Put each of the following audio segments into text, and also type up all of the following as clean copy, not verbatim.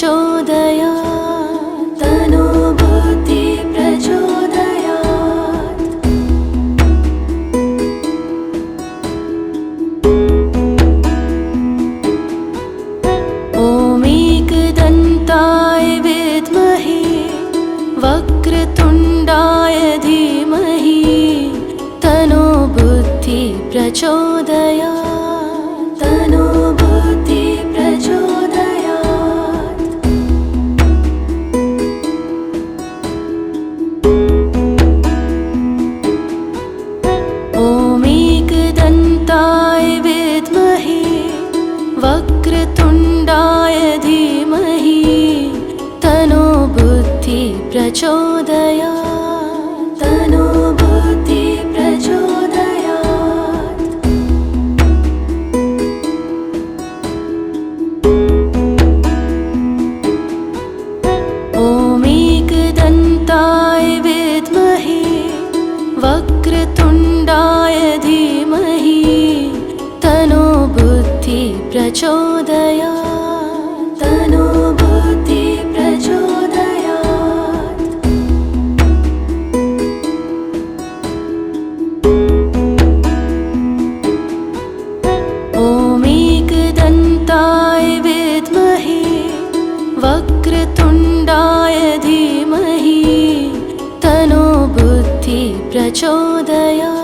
प्रचोदयात् तनो बुद्धि प्रचोदयात् ॐ एकदन्ताय विद्महे वक्रतुण्डाय धीमहि तनो बुद्धि प्रचोदयात् तनो बुद्धि प्रचोदयात् ॐ एकदन्ताय विद्महे वक्रतुण्डाय धीमहि तनो बुद्धि प्रचोदयात् तनो बुद्धि प्रचोदयात् ॐ एकदन्ताय विद्महे वक्रतुण्डाय धीमहि तनो बुद्धि प्रचोदयात् तनो बुद्धि प्रचोदयात् ॐ एकदन्ताय विद्महे वक्रतुण्डाय धीमहि तनो बुद्धि प्रचोदयात्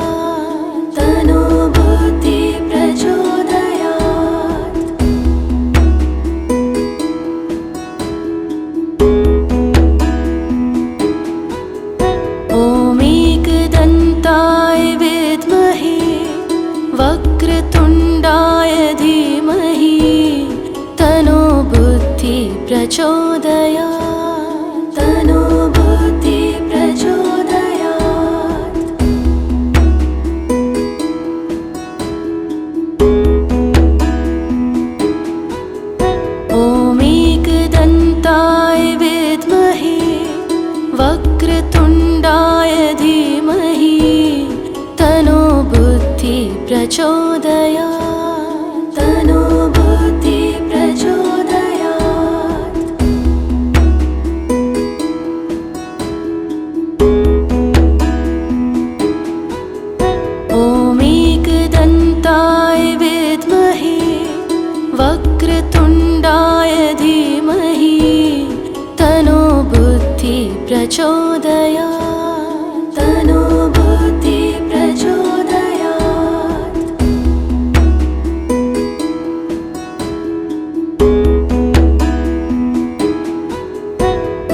तनो बुद्धि प्रचोदयात् ॐ एकदन्ताय विद्महे वक्रतुण्डाय धीमहि तनो बुद्धि प्रचोदयात् तनो बुद्धि प्रचोदयात् ॐ एकदन्ताय विद्महे वक्रतुण्डाय धीमहि तनो बुद्धि प्रचोदयात् तनो बुद्धि प्रचोदयात् ॐ एकदन्ताय विद्महे वक्रतुण्डाय धीमहि तनो बुद्धि प्रचोदयात् तनो बुद्धि प्रचोदयात्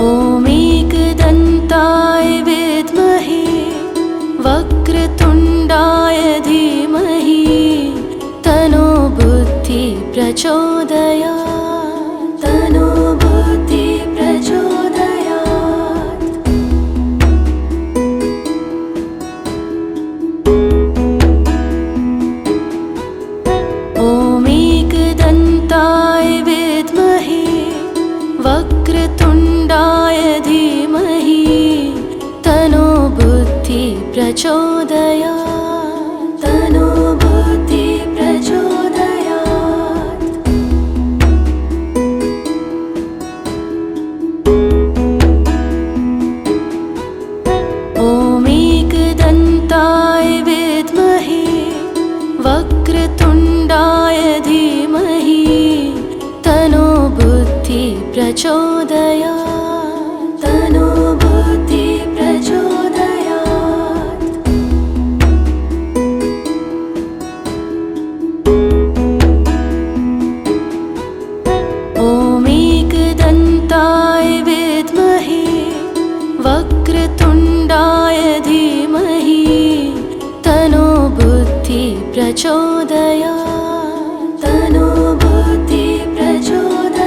ॐ एकदन्ताय विद्महे वक्रतुण्डाय धीमहि तनो बुद्धि प्रचोदयात् तनो बुद्धि प्रचोदयात् ॐ एकदन्ताय विद्महे वक्रतुण्डाय धीमहि तनो बुद्धि प्रचोदयात् तनो बुद्धि प्रचोदयात् ॐ एकदन्ताय विद्महे वक्रतुण्डाय धीमहि तनो बुद्धि प्रचोदयात् तनो बुद्धि प्रचोदयात् ॐ एकदन्ताय विद्महे वक्रतुण्डाय धीमहि तनो बुद्धि प्रचोदयात् तनो बुद्धि प्रचोदयात्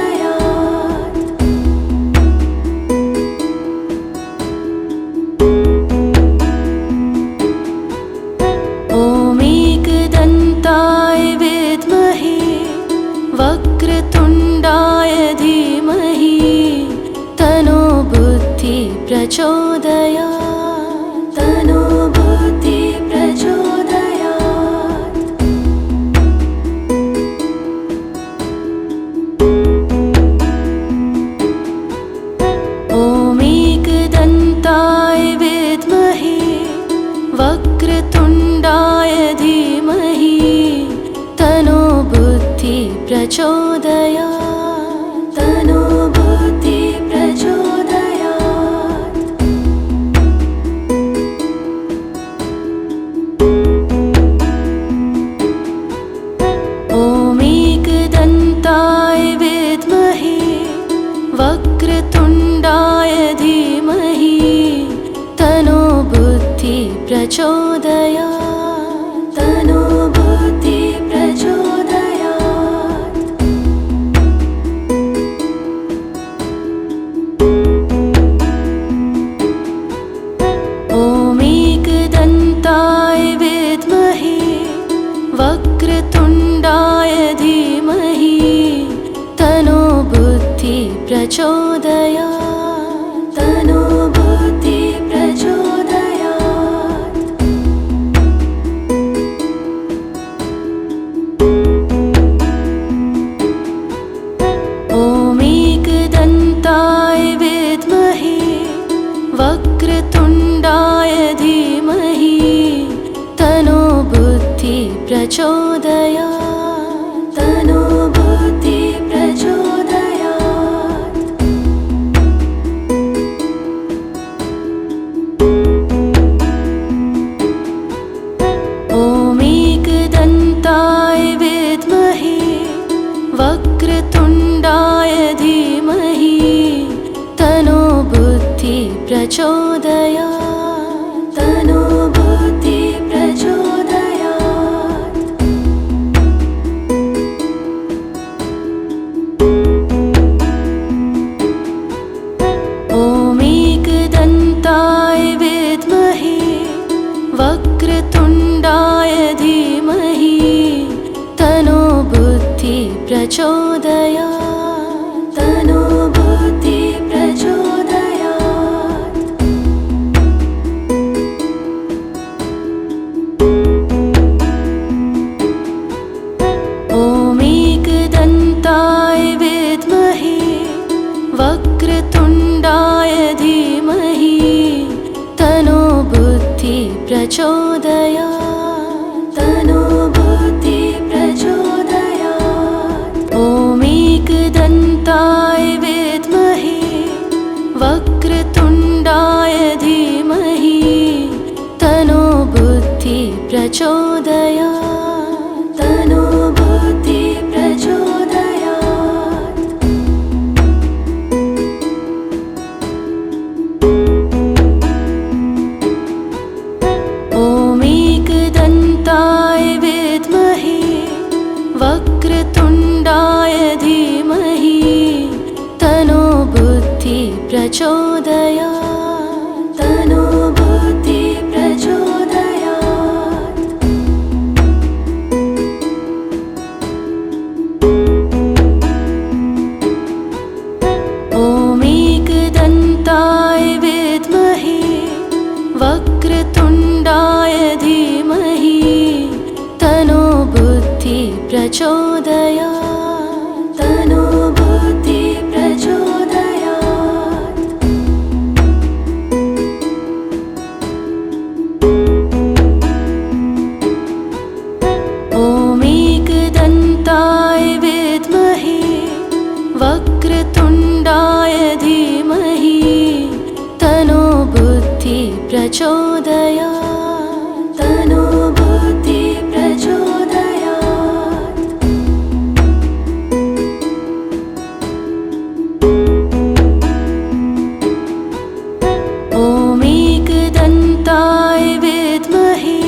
ॐ एकदन्ताय विद्महे वक्रतुण्डाय धीमहि तनो बुद्धि प्रचोदयात् तनो बुद्धि प्रचोदयात् ॐ प्रचोदयात् तनो बुद्धि प्रचोदयात् ॐ एकदन्ताय विद्महे वक्रतुण्डाय धीमहि तनो बुद्धि प्रचोदयात् तनो बुद्धि प्रचोदयात् ॐ एकदन्ताय विद्महे वक्रतुण्डाय धीमहि तनो बुद्धि प्रचोदयात् तनो बुद्धि प्रचोदयात् ॐ एकदन्ताय विद्महे वक्रतुण्डाय धीमहि तनो बुद्धि प्रचोदयात् तनो बुद्धि प्रचोदयात् ॐ एकदन्ताय विद्महे वक्रतुण्डाय धीमहि तनो बुद्धि प्रचोदयात् तनो बुद्धि प्रचोदयात् ॐ एकदन्ताय विद्महे वक्रतुण्डाय धीमहि तनो बुद्धि प्रचोदयात् तनो बुद्धि प्रचोदयात् ॐ एकदन्ताय विद्महे वक्रतुण्डाय धीमहि तनो बुद्धि प्रचोदयात् तनो बुद्धि प्रचोदयात् ॐ एकदन्ताय विद्महे वक्रतुण्डाय धीमहि तनो बुद्धि प्रचोदयात् तनो बुद्धि प्रचोदयात् ॐ एकदन्ताय विद्महे वक्रतुण्डाय धीमहि तनो बुद्धि प्रचोदयात् तनो बुद्धि प्रचोदयात् ॐ एकदन्ताय विद्महे वक्रतुण्डाय धीमहि तनो बुद्धि प्रचोदयात् तनो बुद्धि प्रचोदयात् ॐ एकदन्ताय विद्महे वक्रतुण्डाय धीमहि तनो बुद्धि प्रचोदयात् तनो बुद्धि प्रचोदयात् ॐ एकदन्ताय विद्महे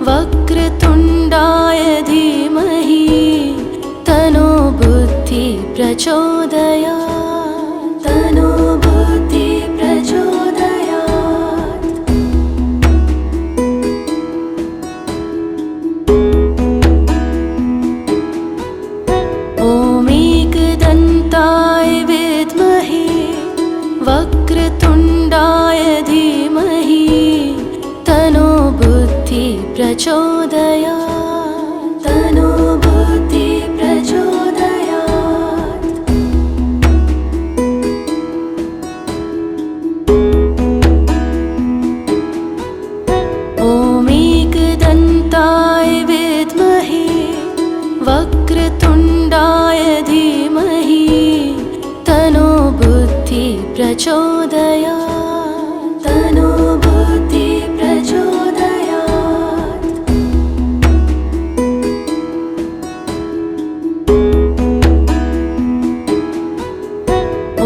वक्रतुण्डाय धीमहि तनो बुद्धि प्रचोदयात् तनो बुद्धि प्रचोदयात् ॐ एकदन्ताय विद्महे वक्रतुण्डाय धीमहि तनो बुद्धि प्रचोदयात् तनो बुद्धि प्रचोदयात् ॐ एकदन्ताय विद्महे वक्रतुण्डाय प्रचोदयात् तनो बुद्धि प्रचोदयात्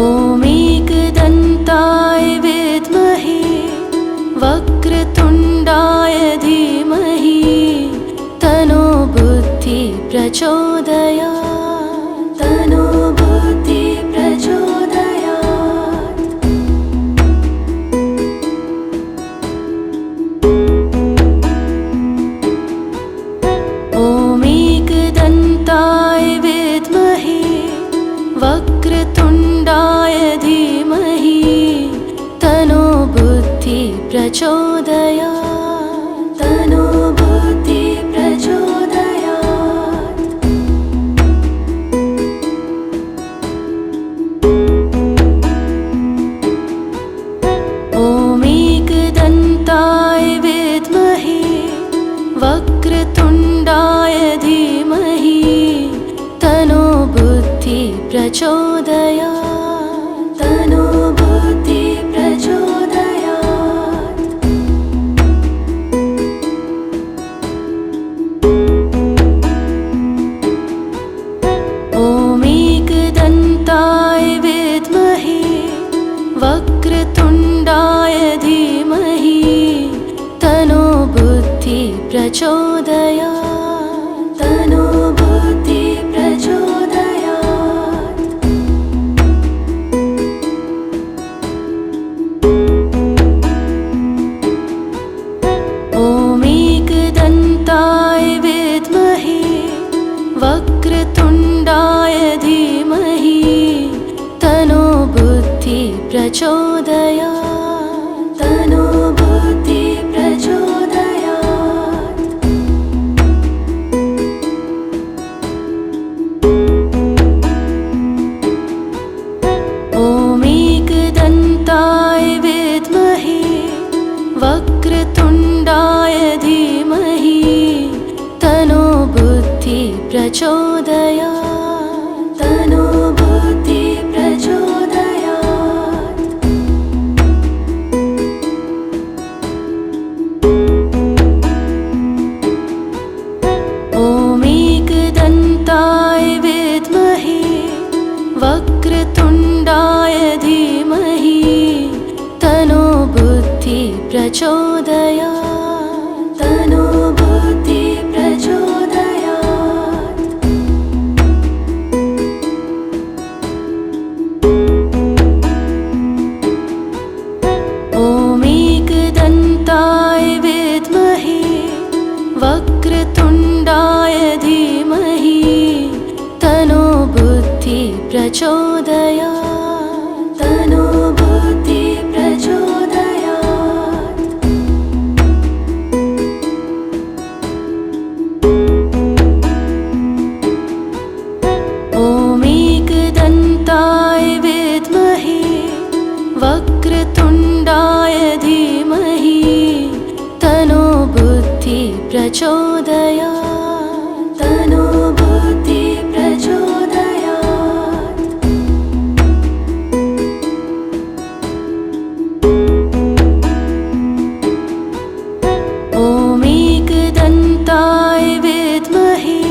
ॐ एकदन्ताय विद्महे वक्रतुण्डाय धीमहि तनो बुद्धि प्रचोदयात् तनो बुद्धि प्रचोदयात् ॐ एकदन्ताय विद्महे वक्रतुण्डाय धीमहि तनो बुद्धि प्रचोदयात् तनो बुद्धि प्रचोदयात् ॐ एकदन्ताय विद्महे वक्रतुण्डाय धीमहि तनो बुद्धि प्रचोदयात् तनो बुद्धि प्रचोदयात् ॐ एकदन्ताय विद्महे वक्रतुण्डाय धीमहि तनो बुद्धि प्रचोदयात् तनो बुद्धि प्रचोदयात् ॐ एकदन्ताय विद्महे वक्रतुण्डाय धीमहि तनो बुद्धि प्रचोदयात् तनो बुद्धि प्रचोदयात् ॐ एकदन्ताय विद्महे वक्रतुण्डाय धीमहि तनो बुद्धि प्रचोदयात् तनो बुद्धि प्रचोदयात् ॐ एकदन्ताय विद्महे वक्रतुण्डाय धीमहि तनो बुद्धि प्रचोदयात् तनो बुद्धि प्रचोदयात् ॐ एकदन्ताय विद्महे वक्रतुण्डाय धीमहि तनो बुद्धि प्रचोदयात् तनो बुद्धि प्रचोदयात् ॐ एकदन्ताय विद्महे वक्रतुण्डाय धीमहि तनो बुद्धि प्रचोदयात् तनो बुद्धि प्रचोदयात् ॐ एकदन्ताय विद्महे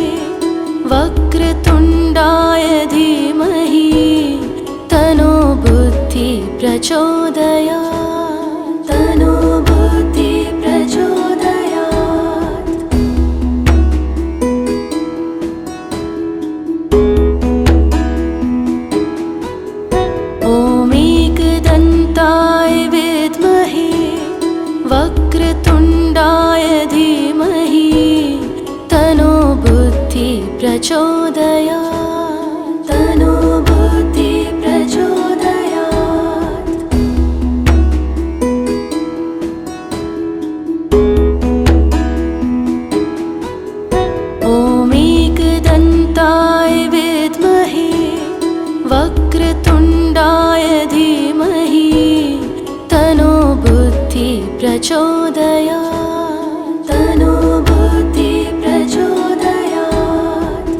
वक्रतुण्डाय धीमहि तनो बुद्धि प्रचोदयात् तनो बुद्धि प्रचोदयात् ॐ एकदन्ताय विद्महे वक्रतुण्डाय धीमहि तनो बुद्धि प्रचोदयात् तनो बुद्धि प्रचोदयात् ॐ एकदन्ताय विद्महे वक्रतुण्डाय धीमहि तनो बुद्धि प्रचोदयात् तनो बुद्धि प्रचोदयात्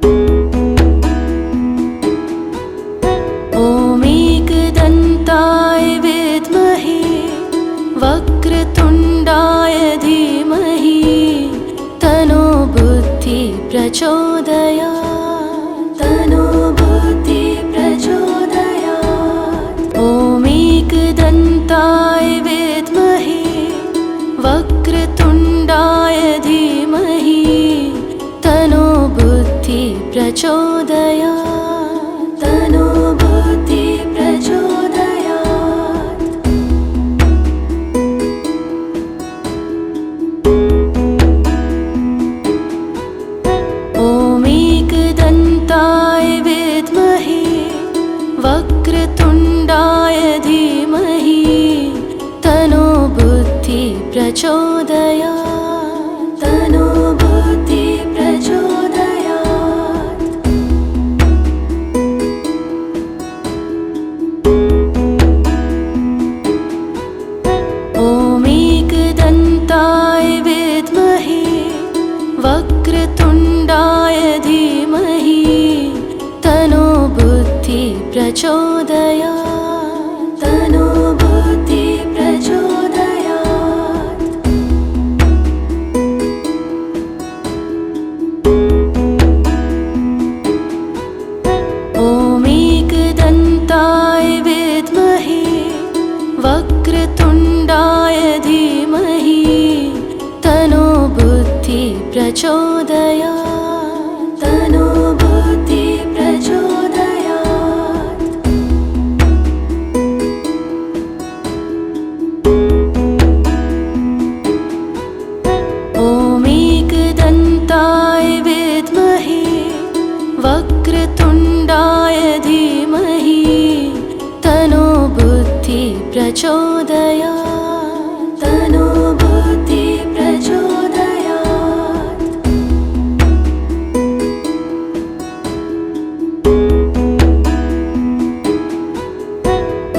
ॐ बुद्धि प्रचोदयात् तनो बुद्धि प्रचोदयात् ॐ एकदन्ताय विद्महे वक्रतुण्डाय धीमहि तनो बुद्धि प्रचोदयात् तनो बुद्धि प्रचोदयात् ॐ एकदन्ताय विद्महे वक्रतुण्डाय धीमहि तनो बुद्धि प्रचोदयात् तनो बुद्धि प्रचोदयात् ॐ एकदन्ताय विद्महे वक्रतुण्डाय धीमहि तनो बुद्धि प्रचोदयात् तनो बुद्धि प्रचोदयात् ॐ एकदन्ताय विद्महे वक्रतुण्डाय धीमहि तनो बुद्धि प्रचोदयात् तनो बुद्धि प्रचोदयात् ॐ एकदन्ताय विद्महे वक्रतुण्डाय धीमहि तनो बुद्धि प्रचोदयात् तनो बुद्धि प्रचोदयात्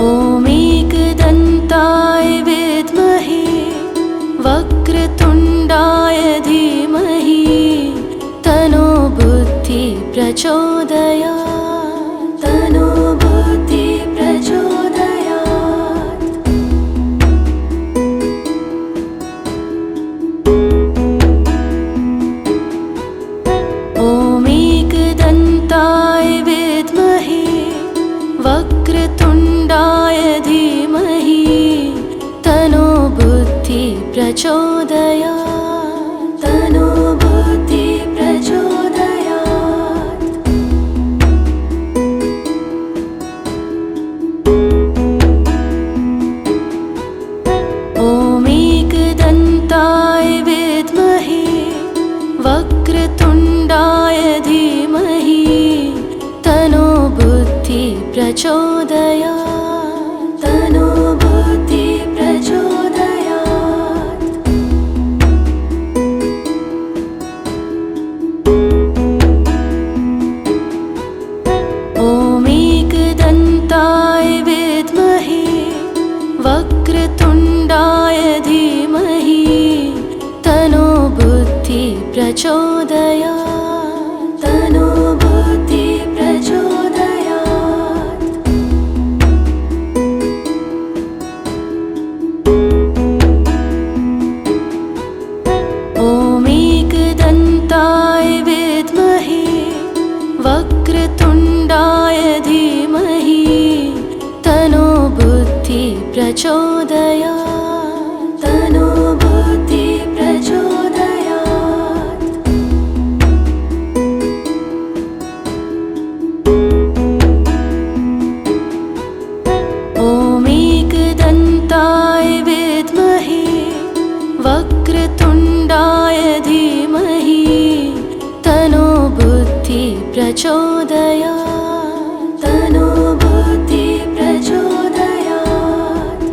ॐ एकदन्ताय विद्महे वक्रतुण्डाय धीमहि तनो बुद्धि प्रचोदयात् तनो बुद्धि प्रचोदयात् ॐ एकदन्ताय विद्महे वक्रतुण्डाय धीमहि तनो बुद्धि प्रचोदयात् तनो बुद्धि प्रचोदयात् ॐ एकदन्ताय विद्महे वक्रतुण्डाय धीमहि तनो बुद्धि प्रचोदयात् तनो बुद्धि प्रचोदयात् ॐ एकदन्ताय विद्महे वक्रतुण्डाय धीमहि तनो बुद्धि प्रचोदयात् तनो बुद्धि प्रचोदयात् ॐ एकदन्ताय विद्महे वक्रतुण्डाय धीमहि तनो बुद्धि प्रचोदयात् तनो बुद्धि प्रचोदयात् ॐ एकदन्ताय विद्महे वक्रतुण्डाय धीमहि तनो बुद्धि प्रचोदयात् तनो बुद्धि प्रचोदयात्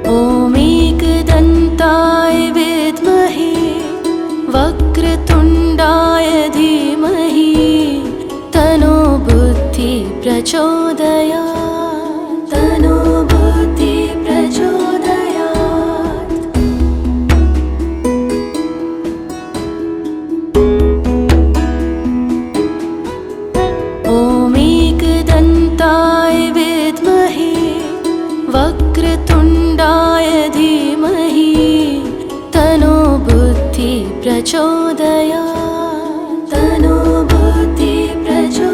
ॐ एकदन्ताय विद्महे वक्रतुण्डाय धीमहि तनो बुद्धि प्रचोदयात् तनो बुद्धि प्रचोदयात् वक्रतुण्डाय धीमहि तनो बुद्धि प्रचोदयात् तनो बुद्धि प्रचोदयात्।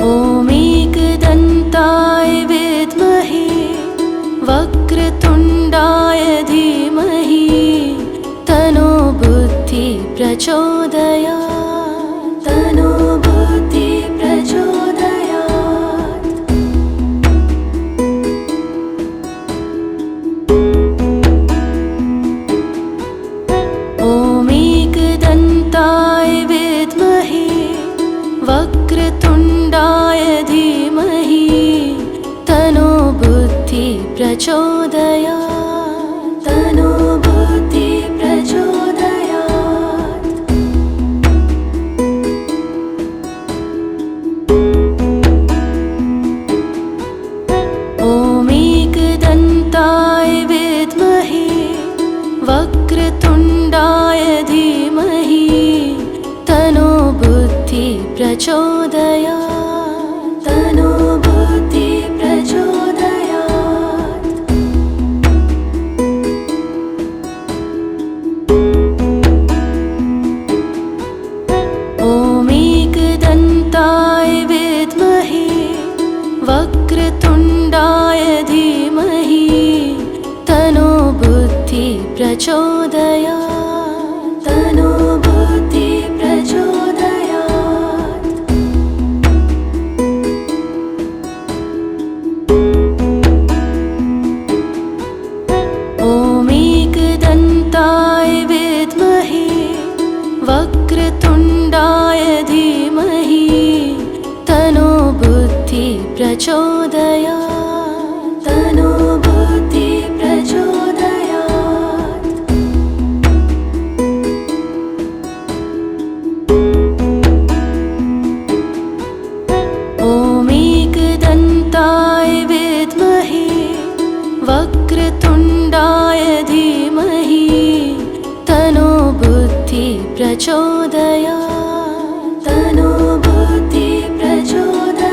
ॐ एकदन्ताय विद्महे वक्रतुण्डाय धीमहि तनो बुद्धि प्रचोदयात् तनो बुद्धि प्रचोदयात्। ॐ एकदन्ताय विद्महे वक्रतुण्डाय धीमहि तनो बुद्धि प्रचोदयात् तनो बुद्धि प्रचोदयात्। ॐ एकदन्ताय विद्महे वक्रतुण्डाय धीमहि तनो बुद्धि प्रचोदयात् तनो बुद्धि प्रचोदयात्। ॐ एकदन्ताय विद्महे वक्रतुण्डाय धीमहि तनो बुद्धि प्रचोदयात् तनो बुद्धि प्रचोदयात्। ॐ एकदन्ताय विद्महे वक्रतुण्डाय धीमहि तनो बुद्धि प्रचोदयात् तनो बुद्धि प्रचोदयात्। ॐ एकदन्ताय विद्महे वक्रतुण्डाय धीमहि तनो बुद्धि प्रचोदयात् तनो बुद्धि प्रचोदयात्।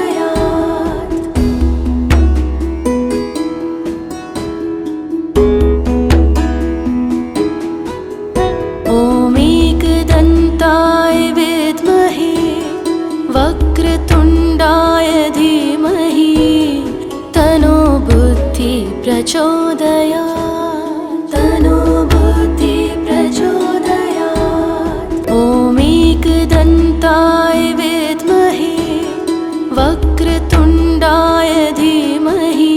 ॐ एकदन्ताय विद्महे वक्रतुण्डाय धीमहि तनो बुद्धि प्रचोदयात् तनो बुद्धि प्रचोदयात्। ॐ एकदन्ताय विद्महे वक्रतुण्डाय धीमहि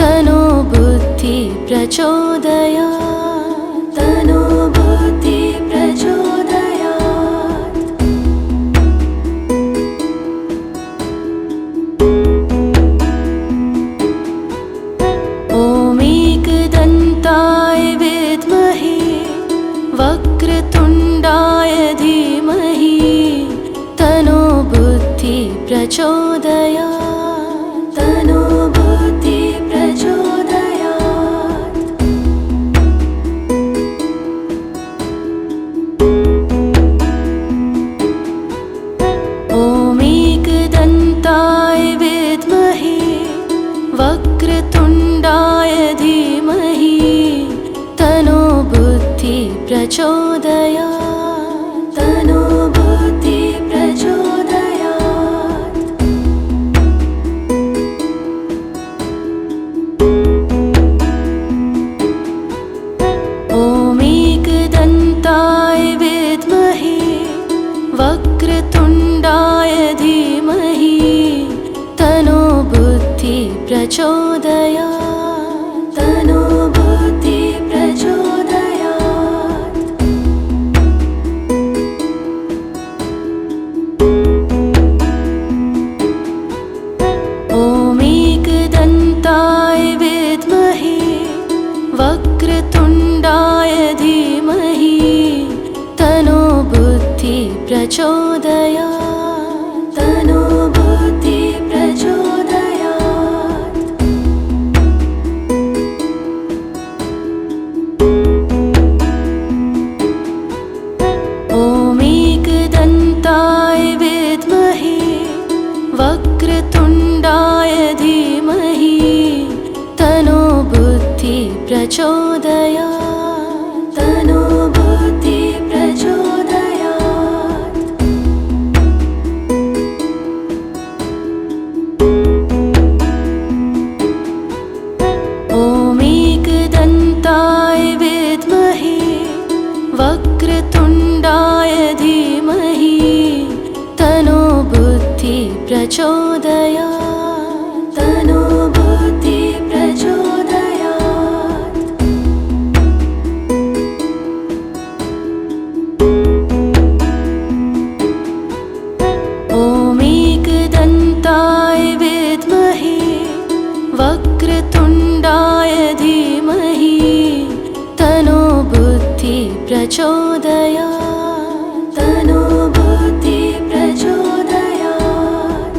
तनो बुद्धि प्रचोदयात् तनो बुद्धि प्रचोदयात्। ॐ एकदन्ताय विद्महे वक्रतुण्डाय धीमहि तनो बुद्धि प्रचोदयात् तनो बुद्धि प्रचोदयात्। ॐ एकदन्ताय विद्महे वक्रतुण्डाय धीमहि तनो बुद्धि प्रचोदयात् तनो बुद्धि प्रचोदयात्। ॐ एकदन्ताय विद्महे वक्रतुण्डाय धीमहि तनो बुद्धि प्रचोदयात् तनो बुद्धि प्रचोदयात्। ॐ एकदन्ताय विद्महे वक्रतुण्डाय धीमहि तनो बुद्धि प्रचोदयात् तनो बुद्धि प्रचोदयात्। ॐ प्रचोदयात् तनो बुद्धि प्रचोदयात् ॐ एकदन्ताय विद्महे वक्रतुण्डाय धीमहि तनो बुद्धि प्रचोदयात् तनो बुद्धि प्रचोदयात् ॐ एकदन्ताय विद्महे वक्रतुण्डाय धीमहि तनो बुद्धि प्रचोदयात् तनो बुद्धि प्रचोदयात्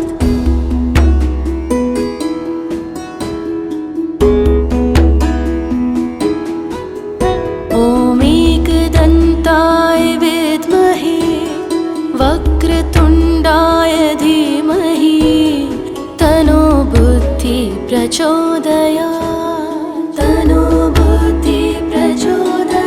ॐ एकदन्ताय विद्महे वक्रतुण्डाय धीमहि तनो बुद्धि प्रचोदयात् तनो बुद्धि प्रचोदयात्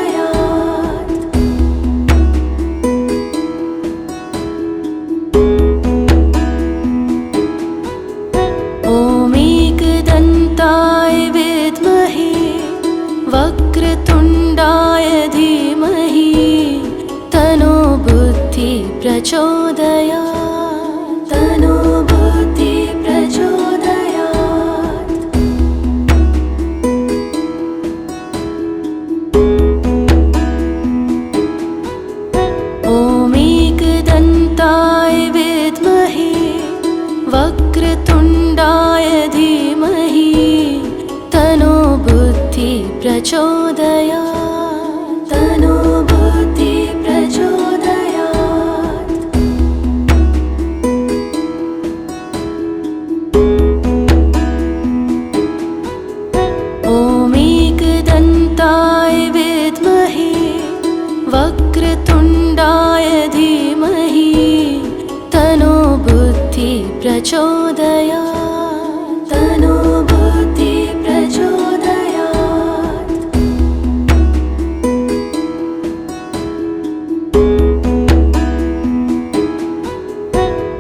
ॐ एकदन्ताय विद्महे वक्रतुण्डाय धीमहि तनो बुद्धि प्रचोदयात् तनो बुद्धि प्रचोदयात् ॐ एकदन्ताय विद्महे वक्रतुण्डाय धीमहि तनो बुद्धि प्रचोदयात् तनो बुद्धि प्रचोदयात् ॐ एकदन्ताय विद्महे वक्रतुण्डाय धीमहि तनो बुद्धि प्रचोदयात् तनो बुद्धि प्रचोदयात्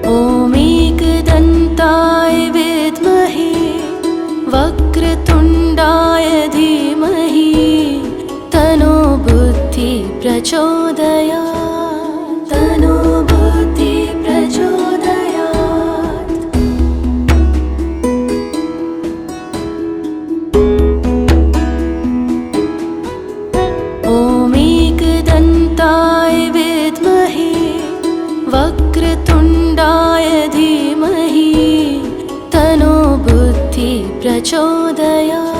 ॐ एकदन्ताय विद्महे वक्रतुण्डाय धीमहि तनो बुद्धि प्रचोदयात् तनो बुद्धि प्रचोदयात् ॐ एकदन्ताय विद्महे वक्रतुण्डाय धीमहि तनो बुद्धि प्रचोदयात्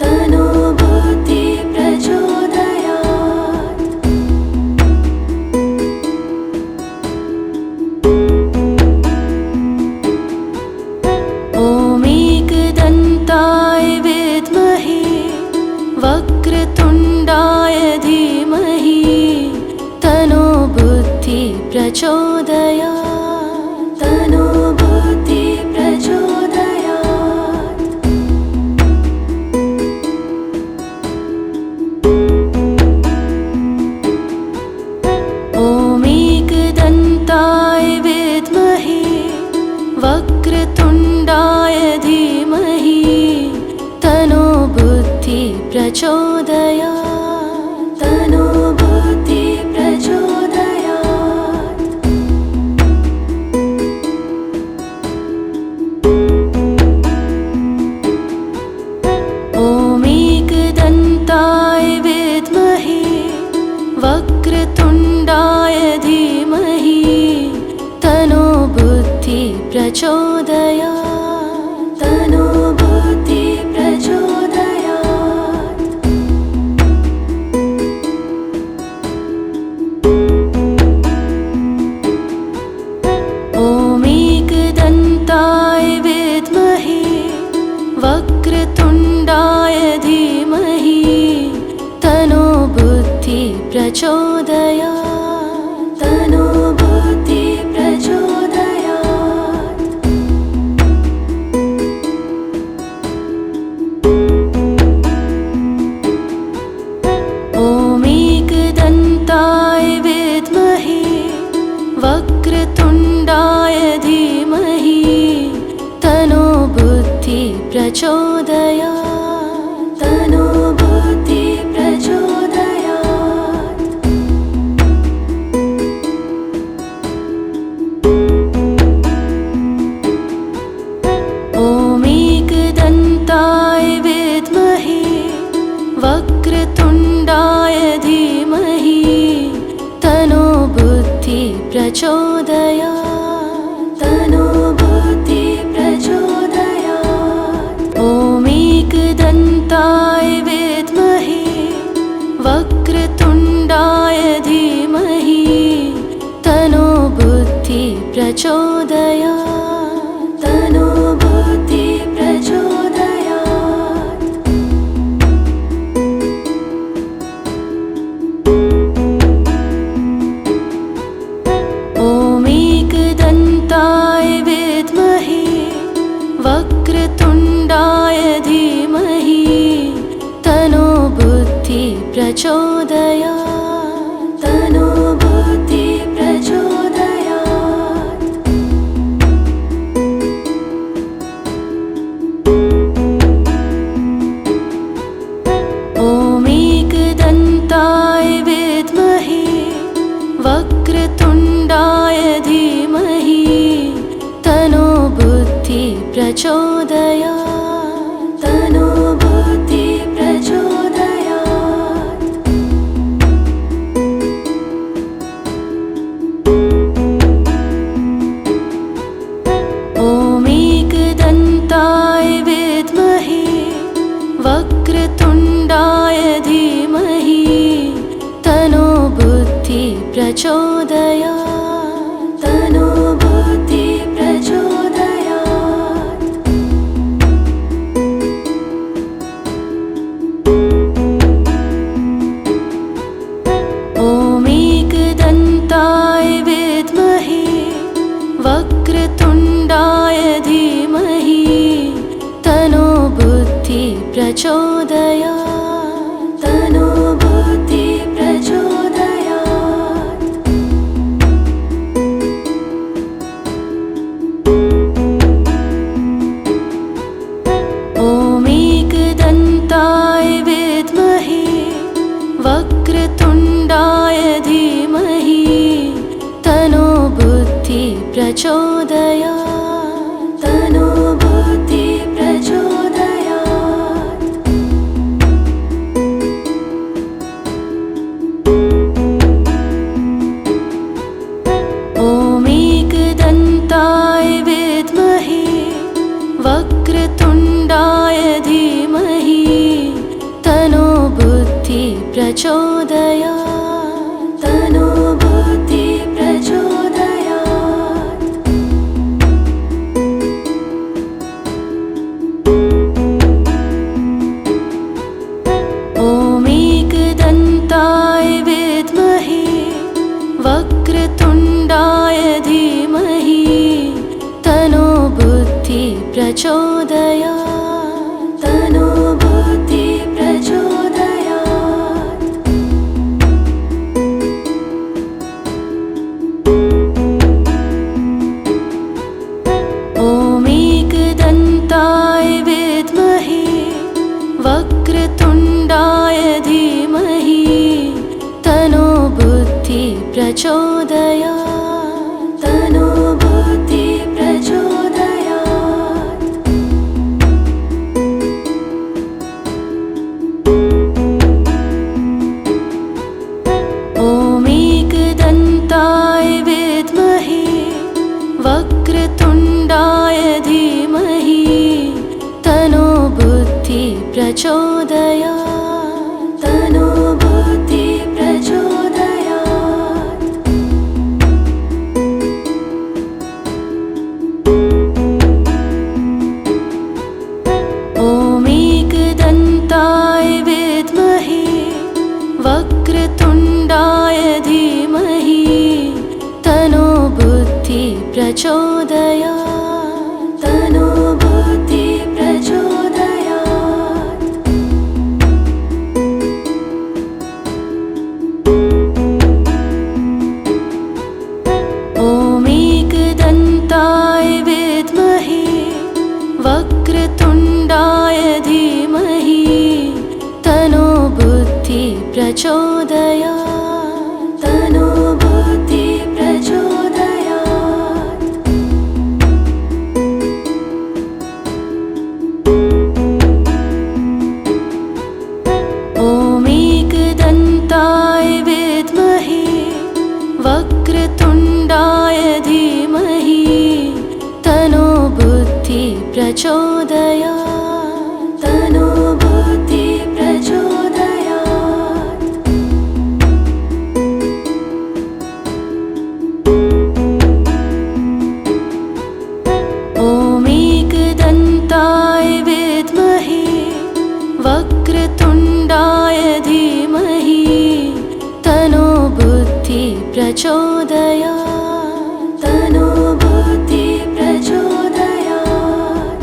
तनो बुद्धि प्रचोदयात् ॐ एकदन्ताय विद्महे वक्रतुण्डाय धीमहि तनो बुद्धि प्रचोदयात् तनो बुद्धि प्रचोदयात् ॐ एकदन्ताय विद्महे वक्रतुण्डाय धीमहि तनो बुद्धि प्रचोदयात् तनो बुद्धि प्रचोदयात् ॐ एकदन्ताय विद्महे वक्रतुण्डाय धीमहि तनो बुद्धि प्रचोदयात् तनो बुद्धि प्रचोदयात् ॐ एकदन्ताय विद्महे वक्रतुण्डाय धीमहि तनो बुद्धि प्रचोदयात् तनो बुद्धि प्रचोदयात् ॐ प्रचोदयात् तनो बुद्धि प्रचोदयात् ॐ एकदन्ताय विद्महे वक्रतुण्डाय धीमहि तनो बुद्धि प्रचोदयात् तनो बुद्धि प्रचोदयात् ॐ एकदन्ताय विद्महे वक्रतुण्डाय धीमहि तनो बुद्धि प्रचोदयात् तनो बुद्धि प्रचोदयात् ॐ एकदन्ताय विद्महे वक्रतुण्डाय धीमहि तनो बुद्धि प्रचोदयात् तनो बुद्धि प्रचोदयात् ॐ एकदन्ताय विद्महे वक्रतुण्डाय धीमहि तनो बुद्धि प्रचोदयात् तनो बुद्धि प्रचोदयात् ॐ एकदन्ताय विद्महे वक्रतुण्डाय धीमहि तनो बुद्धि प्रचोदयात् तनो बुद्धि प्रचोदयात् ॐ एकदन्ताय विद्महे वक्रतुण्डाय धीमहि तनो बुद्धि प्रचोदयात् तनो बुद्धि प्रचोदयात् ॐ एकदन्ताय विद्महे वक्रतुण्डाय धीमहि तनो बुद्धि प्रचोदयात् तनो बुद्धि प्रचोदयात् ॐ एकदन्ताय विद्महे वक्रतुण्डाय धीमहि तनो बुद्धि प्रचोदयात् तनो बुद्धि प्रचोदयात् ॐ एकदन्ताय विद्महे वक्रतुण्डाय धीमहि तनो बुद्धि प्रचोदयात् तनो बुद्धि प्रचोदयात् ॐ एकदन्ताय विद्महे वक्रतुण्डाय धीमहि तनो बुद्धि प्रचोदयात् तनो बुद्धि प्रचोदयात् ॐ एकदन्ताय विद्महे वक्रतुण्डाय धीमहि तनो बुद्धि प्रचोदयात् तनो बुद्धि प्रचोदयात् ॐ एकदन्ताय विद्महे वक्रतुण्डाय धीमहि तनो बुद्धि प्रचोदयात् तनो बुद्धि प्रचोदयात् ॐ एकदन्ताय विद्महे वक्रतुण्डाय प्रचोदयात् तनो बुद्धि प्रचोदयात् ॐ एकदन्ताय विद्महे वक्रतुण्डाय धीमहि तनो बुद्धि प्रचोदयात् तनो बुद्धि प्रचोदयात् ॐ एकदन्ताय विद्महे वक्रतुण्डाय धीमहि तनो बुद्धि प्रचोदयात् तनो बुद्धि प्रचोदयात्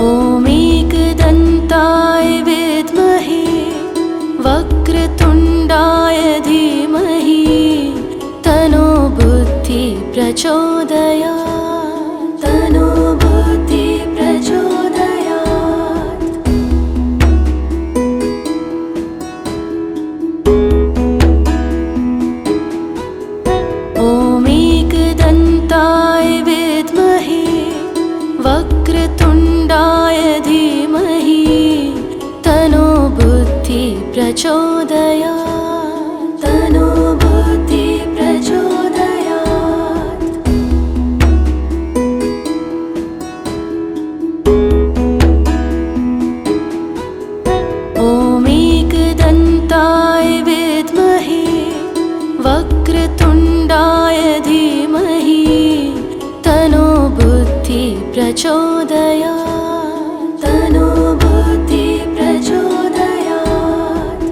ॐ एकदन्ताय विद्महे वक्रतुण्डाय धीमहि तनो बुद्धि प्रचोदयात् तनो बुद्धि प्रचोदयात् ॐ एकदन्ताय विद्महे वक्रतुण्डाय धीमहि तनो बुद्धि प्रचोदयात् तनो बुद्धि प्रचोदयात् ॐ एकदन्ताय विद्महे वक्रतुण्डाय धीमहि तनो बुद्धि प्रचोदयात् तनो बुद्धि प्रचोदयात्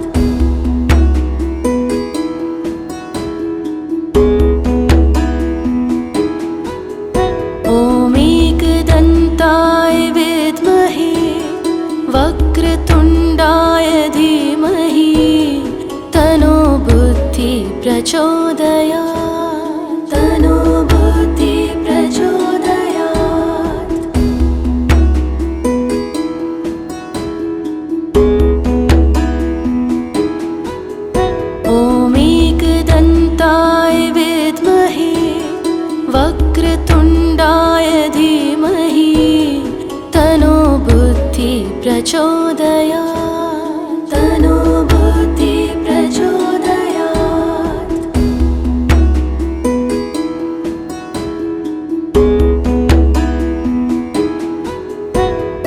ॐ एकदन्ताय विद्महे वक्रतुण्डाय धीमहि तनो बुद्धि प्रचोदयात् तनो बुद्धि प्रचोदयात् ॐ एकदन्ताय विद्महे वक्रतुण्डाय धीमहि तनो बुद्धि प्रचोदयात् तनो बुद्धि प्रचोदयात्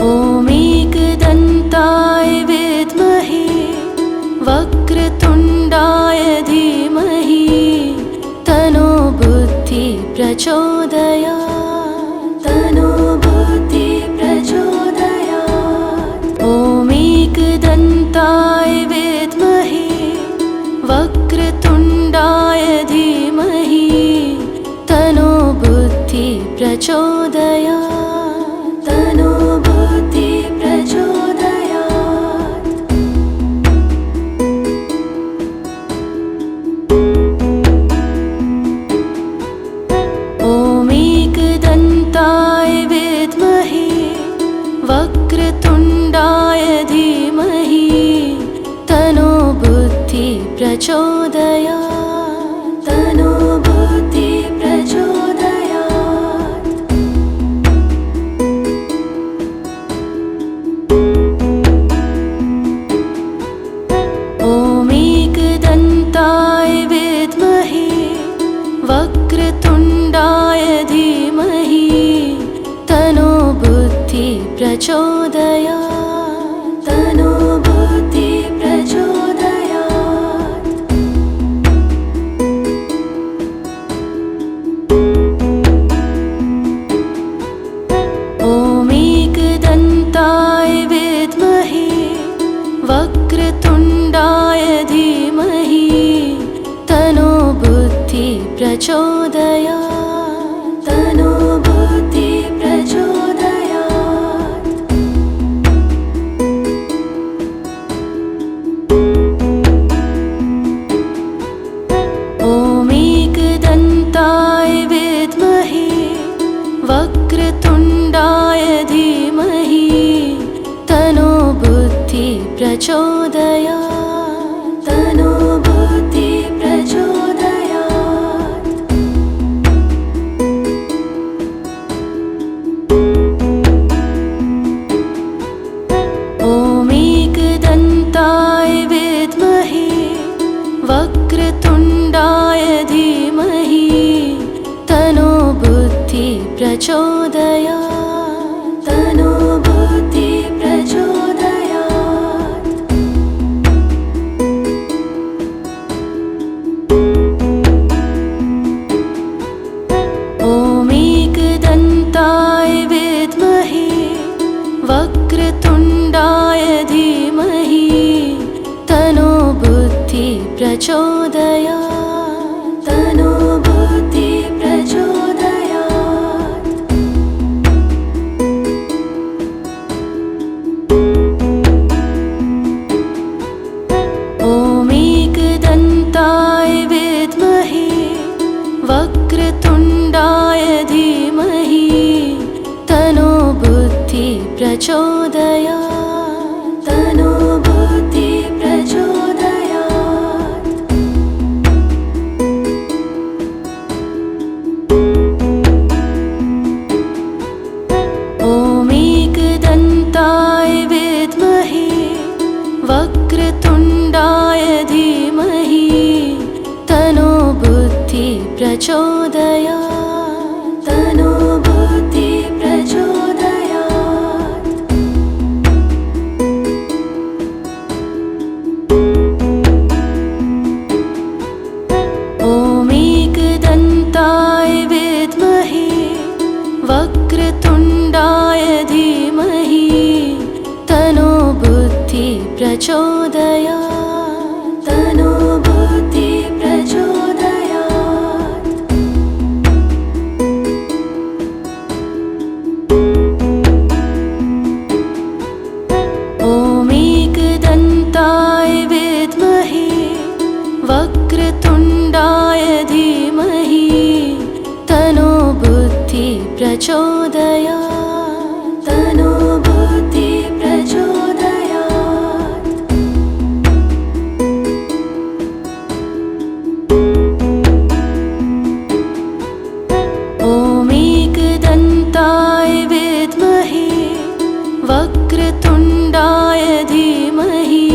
ॐ एकदन्ताय विद्महे वक्रतुण्डाय धीमहि तनो बुद्धि प्रचोदयात् तनो बुद्धि प्रचोदयात् ॐ एकदन्ताय विद्महे वक्रतुण्डाय धीमहि तनो बुद्धि प्रचोदयात् तनो बुद्धि प्रचोदयात् ॐ एकदन्ताय विद्महे वक्रतुण्डाय धीमहि तनो बुद्धि प्रचोदयात् तनो बुद्धि प्रचोदयात् ॐ एकदन्ताय विद्महे वक्रतुण्डाय धीमहि तनो बुद्धि प्रचोदयात् तनो बुद्धि प्रचोदयात् ॐ एकदन्ताय विद्महे वक्रतुण्डाय धीमहि तनो बुद्धि प्रचोदयात् तनो बुद्धि प्रचोदयात् ॐ एकदन्ताय विद्महे वक्रतुण्डाय प्रचोदयात् तनो बुद्धि प्रचोदयात् ॐ एकदन्ताय विद्महे वक्रतुण्डाय धीमहि तनो बुद्धि प्रचोदयात् तनो बुद्धि प्रचोदयात् ॐ एकदन्ताय विद्महे वक्रतुण्डाय धीमहि तनो बुद्धि प्रचोदयात् तनो बुद्धि प्रचोदयात् ॐ एकदन्ताय विद्महे वक्रतुण्डाय धीमहि तनो बुद्धि प्रचोदयात् तनो बुद्धि प्रचोदयात् ॐ एकदन्ताय विद्महे वक्रतुण्डाय धीमहि तनो बुद्धि प्रचोदयात् तनो बुद्धि प्रचोदयात् ॐ एकदन्ताय विद्महे वक्रतुण्डाय धीमहि तनो बुद्धि प्रचोदयात् तनो बुद्धि प्रचोदयात् ॐ एकदन्ताय विद्महे वक्रतुण्डाय धीमहि तनो बुद्धि प्रचोदयात् तनो बुद्धि प्रचोदयात् ॐ एकदन्ताय विद्महे वक्रतुण्डाय धीमहि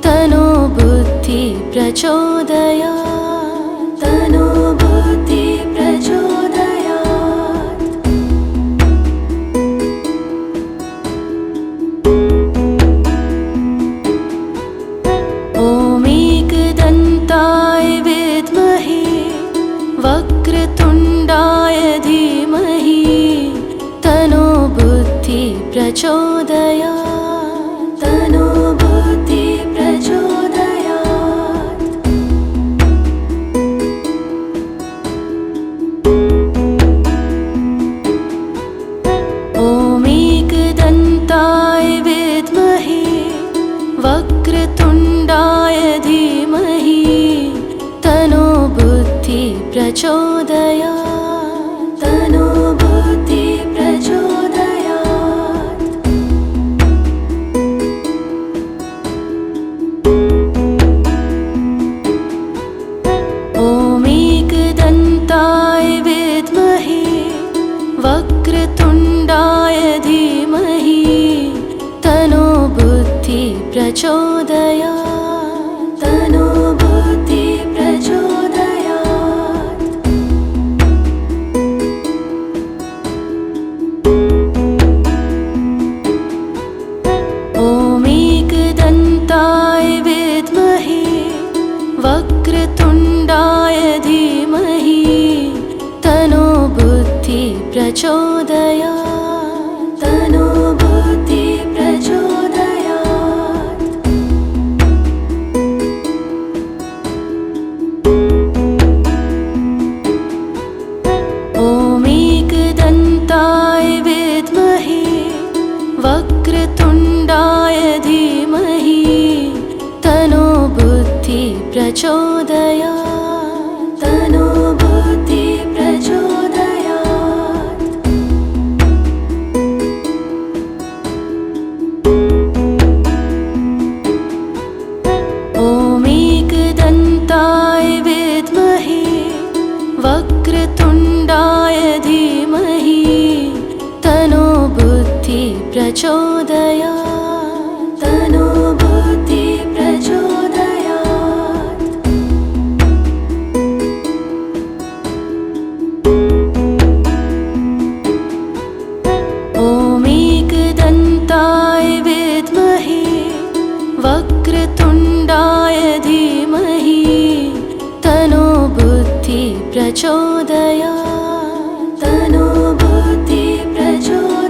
तनो बुद्धि प्रचोदयात् तनो बुद्धि प्रचोदयात् ॐ एकदन्ताय विद्महे वक्रतुण्डाय धीमहि तनो बुद्धि प्रचोदयात् तनो बुद्धि प्रचोदयात् ॐ एकदन्ताय विद्महे वक्रतुण्डाय धीमहि तनो बुद्धि प्रचोदयात् तनो बुद्धि प्रचोदयात् ॐ एकदन्ताय विद्महे वक्रतुण्डाय धीमहि तनो बुद्धि प्रचोदयात् तनो बुद्धि प्रचोदयात् ॐ एकदन्ताय विद्महे वक्रतुण्डाय धीमहि तनो बुद्धि प्रचोदयात् तनो बुद्धि प्रचोदयात् ॐ एकदन्ताय विद्महे वक्रतुण्डाय धीमहि तनो बुद्धि प्रचोदयात् तनो बुद्धि प्रचोदयात् ॐ प्रचोदयात् तनो बुद्धि प्रचोदयात् ॐ एकदन्ताय विद्महे वक्रतुण्डाय धीमहि तनो बुद्धि प्रचोदयात् तनो बुद्धि प्रचोदयात्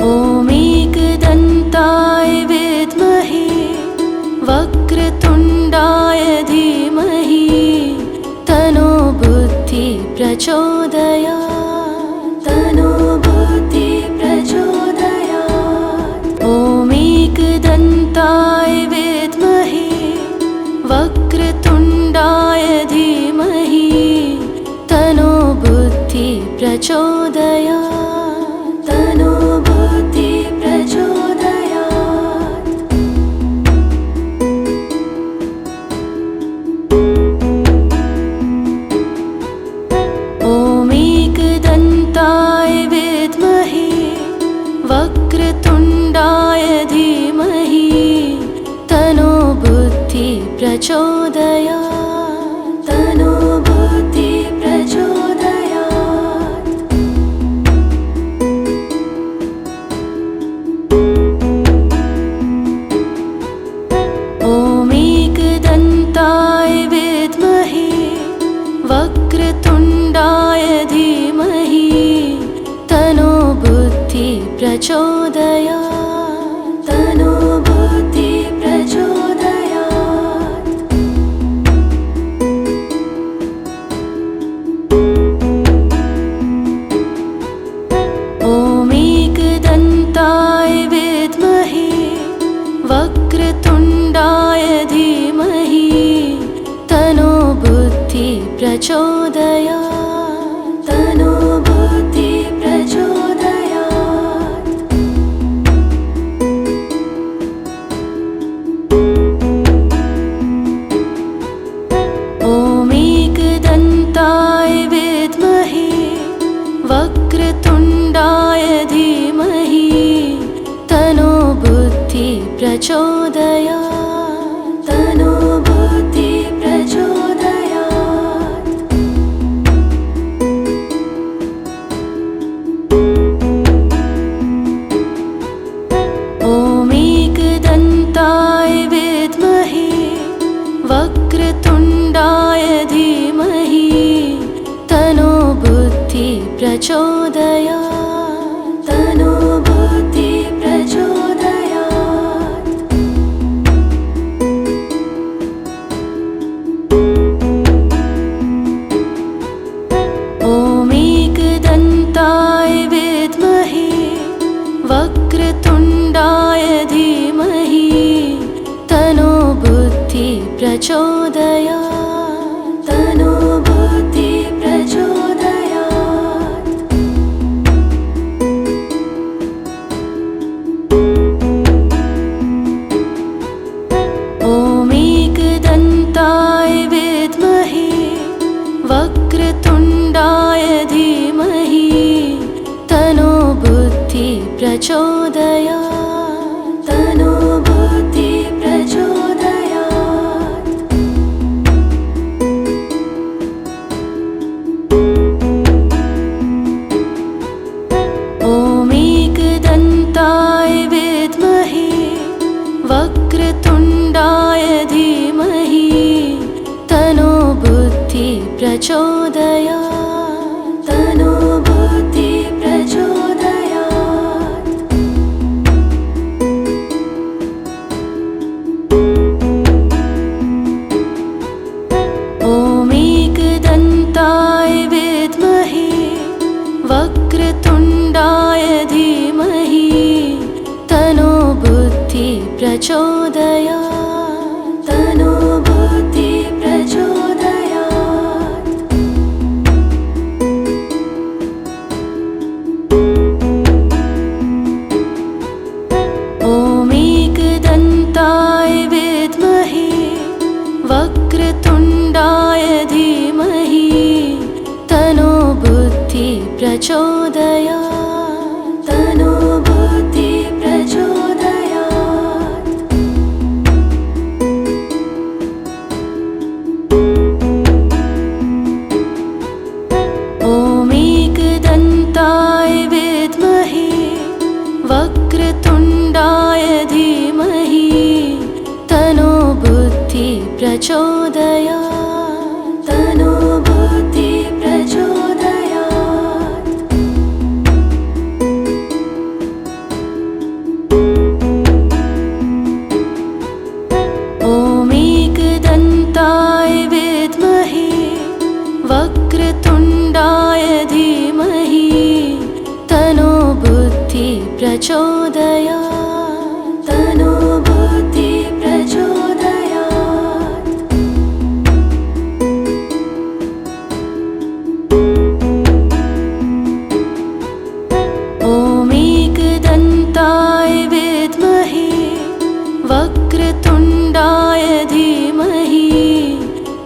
ॐ एकदन्ताय विद्महे वक्रतुण्डाय धीमहि तनो बुद्धि प्रचोदयात् तनो बुद्धि प्रचोदयात् ॐ एकदन्ताय विद्महे वक्रतुण्डाय धीमहि तनो बुद्धि प्रचोदयात् तनो बुद्धि प्रचोदयात् ॐ एकदन्ताय विद्महे वक्रतुण्डाय धीमहि तनो बुद्धि प्रचोदयात् तनो बुद्धि प्रचोदयात् ॐ एकदन्ताय विद्महे वक्रतुण्डाय धीमहि तनो बुद्धि प्रचोदयात् तनो बुद्धि प्रचोदयात् ॐ एकदन्ताय विद्महे वक्रतुण्डाय धीमहि तनो बुद्धि प्रचोदयात् तनो बुद्धि प्रचोदयात् ॐ एकदन्ताय विद्महे वक्रतुण्डाय धीमहि तनो बुद्धि प्रचोदयात् तनो बुद्धि प्रचोदयात् ॐ एकदन्ताय विद्महे वक्रतुण्डाय धीमहि तनो बुद्धि प्रचोदयात् तनो बुद्धि प्रचोदयात् ॐ एकदन्ताय विद्महे वक्रतुण्डाय धीमहि तनो बुद्धि प्रचोदयात् तनो बुद्धि प्रचोदयात् ॐ एकदन्ताय विद्महे वक्रतुण्डाय धीमहि तनो बुद्धि प्रचोदयात् तनो बुद्धि प्रचोदयात् ॐ एकदन्ताय विद्महे वक्रतुण्डाय धीमहि तनो बुद्धि प्रचोदयात् तनो बुद्धि प्रचोदयात् ॐ एकदन्ताय विद्महे वक्रतुण्डाय धीमहि तनो बुद्धि प्रचोदयात् तनो बुद्धि प्रचोदयात् ॐ एकदन्ताय विद्महे वक्रतुण्डाय प्रचोदयात् तनो बुद्धि प्रचोदयात् ॐ एकदन्ताय विद्महे वक्रतुण्डाय धीमहि तनो बुद्धि प्रचोदयात् तनो बुद्धि प्रचोदयात् ॐ एकदन्ताय विद्महे वक्रतुण्डाय धीमहि तनो बुद्धि प्रचोदयात् तनो बुद्धि प्रचोदयात् ॐ एकदन्ताय विद्महे वक्रतुण्डाय धीमहि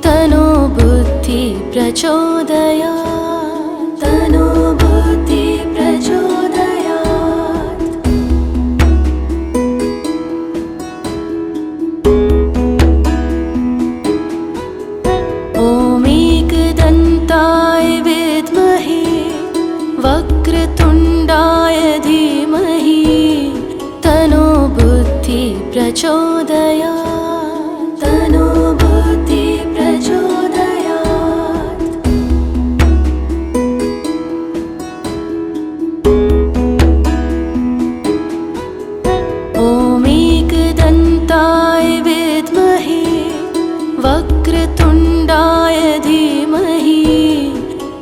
तनो बुद्धि प्रचोदयात् तनो बुद्धि प्रचोदयात् ॐ एकदन्ताय विद्महे वक्रतुण्डाय धीमहि तनो बुद्धि प्रचोदयात् तनो बुद्धि प्रचोदयात् ॐ एकदन्ताय विद्महे वक्रतुण्डाय धीमहि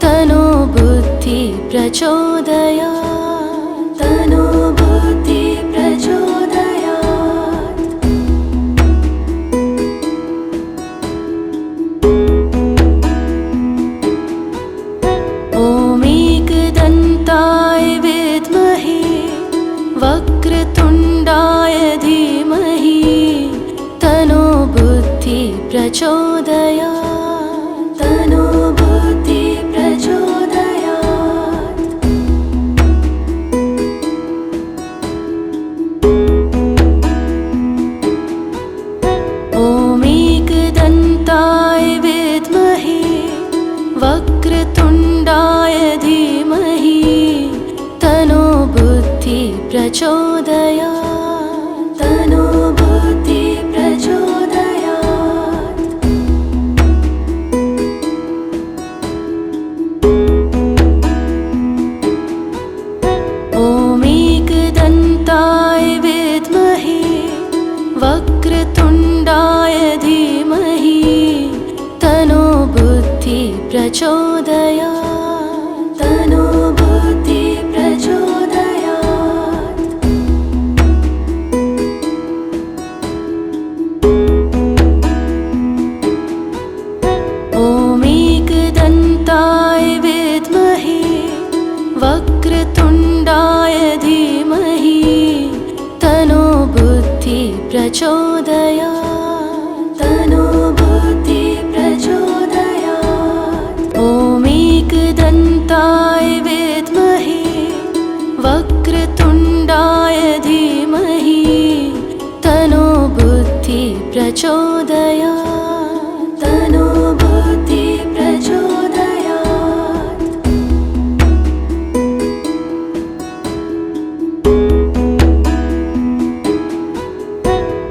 तनो बुद्धि प्रचोदयात् तनो बुद्धि प्रचोदयात् ॐ एकदन्ताय विद्महे वक्रतुण्डाय धीमहि तनो बुद्धि प्रचोदयात् तनो बुद्धि प्रचोदयात् ॐ एकदन्ताय विद्महे वक्रतुण्डाय धीमहि तनो बुद्धि प्रचोदयात् तनो बुद्धि प्रचोदयात् ॐ एकदन्ताय विद्महे वक्रतुण्डाय धीमहि तनो बुद्धि प्रचोदयात् तनो बुद्धि प्रचोदयात् ॐ एकदन्ताय विद्महे वक्रतुण्डाय धीमहि तनो बुद्धि प्रचोदयात् तनो बुद्धि प्रचोदयात् ॐ एकदन्ताय विद्महे वक्रतुण्डाय धीमहि तनो बुद्धि प्रचोदयात् तनो बुद्धि प्रचोदयात्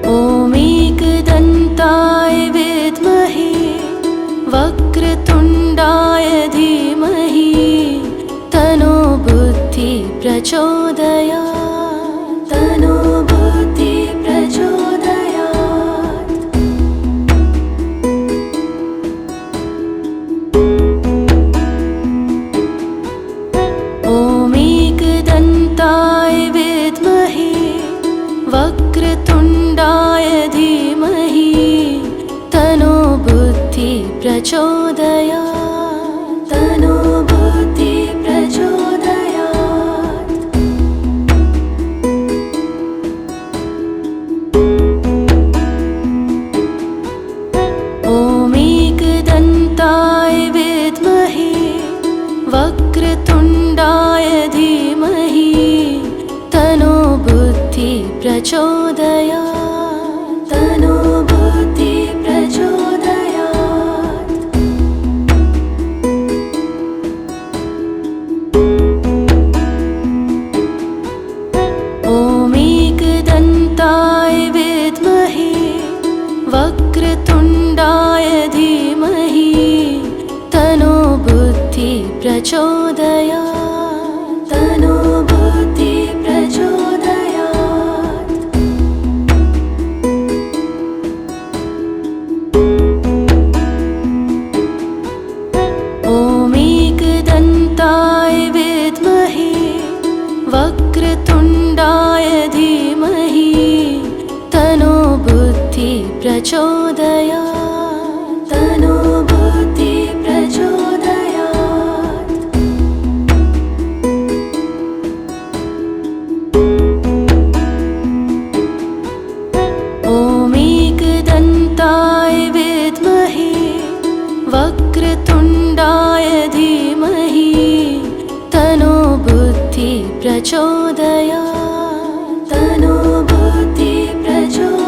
ॐ एकदन्ताय विद्महे वक्रतुण्डाय धीमहि तनो बुद्धि प्रचोदयात् तनो बुद्धि प्रचोदयात् ॐ एकदन्ताय विद्महे वक्रतुण्डाय धीमहि तनो बुद्धि प्रचोदयात् तनो बुद्धि प्रचोदयात् बुद्धि प्रचोदयात् तनो बुद्धि प्रचोदयात् ॐ एकदन्ताय विद्महे वक्रतुण्डाय धीमहि तनो बुद्धि प्रचोदयात् तनो बुद्धि प्रचोदयात् ॐ एकदन्ताय विद्महे वक्रतुण्डाय धीमहि तनो बुद्धि प्रचोदयात् तनो बुद्धि प्रचोदयात्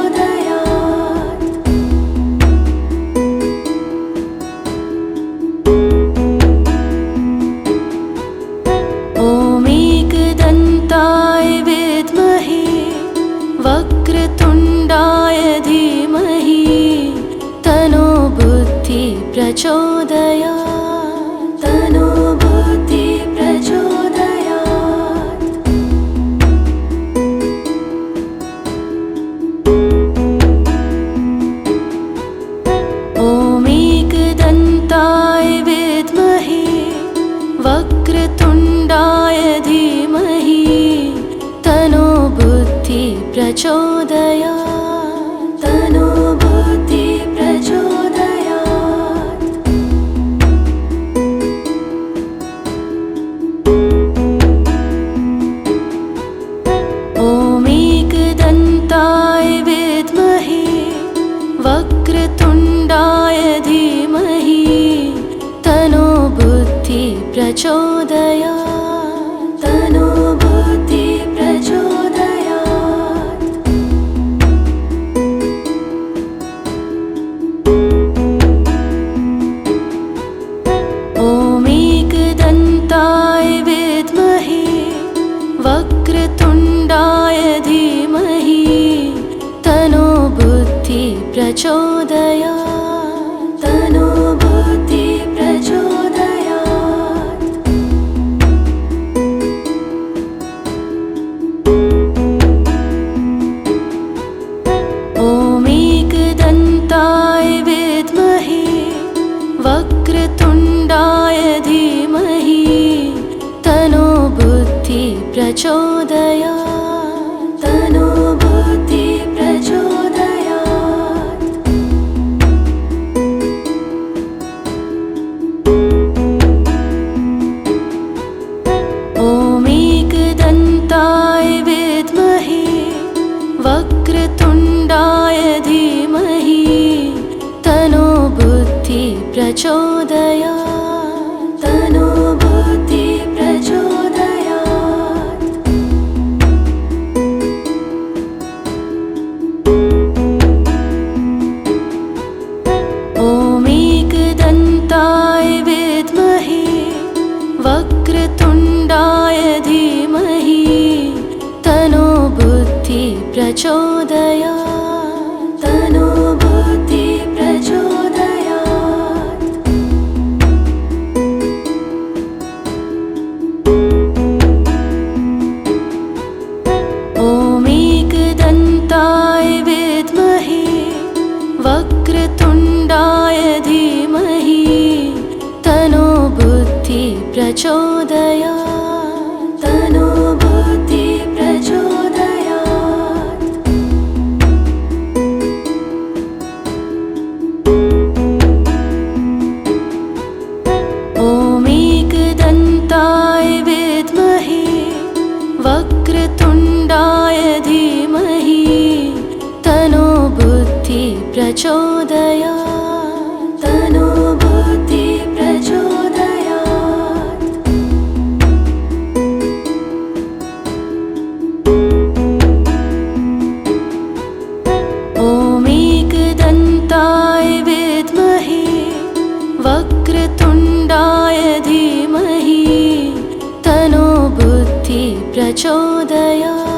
ॐ एकदन्ताय विद्महे वक्रतुण्डाय धीमहि तनो बुद्धि प्रचोदयात् तनो बुद्धि प्रचोदयात् ॐ एकदन्ताय विद्महे वक्रतुण्डाय धीमहि तनो बुद्धि प्रचोदयात् तनो बुद्धि प्रचोदयात् ॐ एकदन्ताय विद्महे वक्रतुण्डाय धीमहि तनो बुद्धि प्रचोदयात् तनो बुद्धि प्रचोदयात् ॐ एकदन्ताय विद्महे वक्रतुण्डाय धीमहि तनो बुद्धि प्रचोदयात् तनो बुद्धि प्रचोदयात् ॐ एकदन्ताय विद्महे वक्रतुण्डाय धीमहि तनो बुद्धि प्रचोदयात् तनो बुद्धि प्रचोदयात् ॐ एकदन्ताय विद्महे वक्रतुण्डाय धीमहि तनो बुद्धि प्रचोदयात् तनो बुद्धि प्रचोदयात् ॐ एकदन्ताय विद्महे वक्रतुण्डाय धीमहि तनो बुद्धि प्रचोदयात् तनो बुद्धि प्रचोदयात् ॐ एकदन्ताय विद्महे वक्रतुण्डाय धीमहि तनो बुद्धि प्रचोदयात् तनो बुद्धि प्रचोदयात् ॐ एकदन्ताय विद्महे वक्रतुण्डाय धीमहि तनो बुद्धि प्रचोदयात् तनो बुद्धि प्रचोदयात् ॐ एकदन्ताय विद्महे वक्रतुण्डाय धीमहि तनो बुद्धि प्रचोदयात्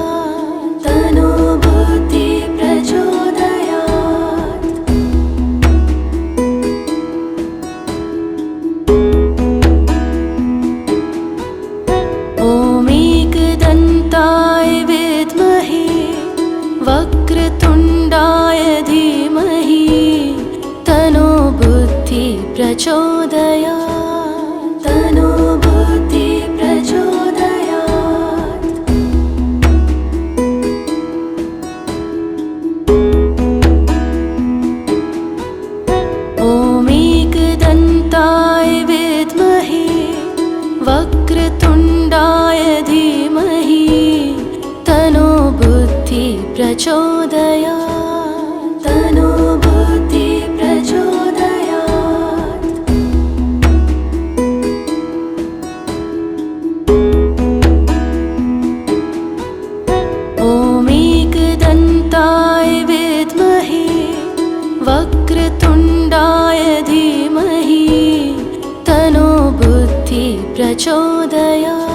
तनो बुद्धि प्रचोदयात् ॐ प्रचोदयात्।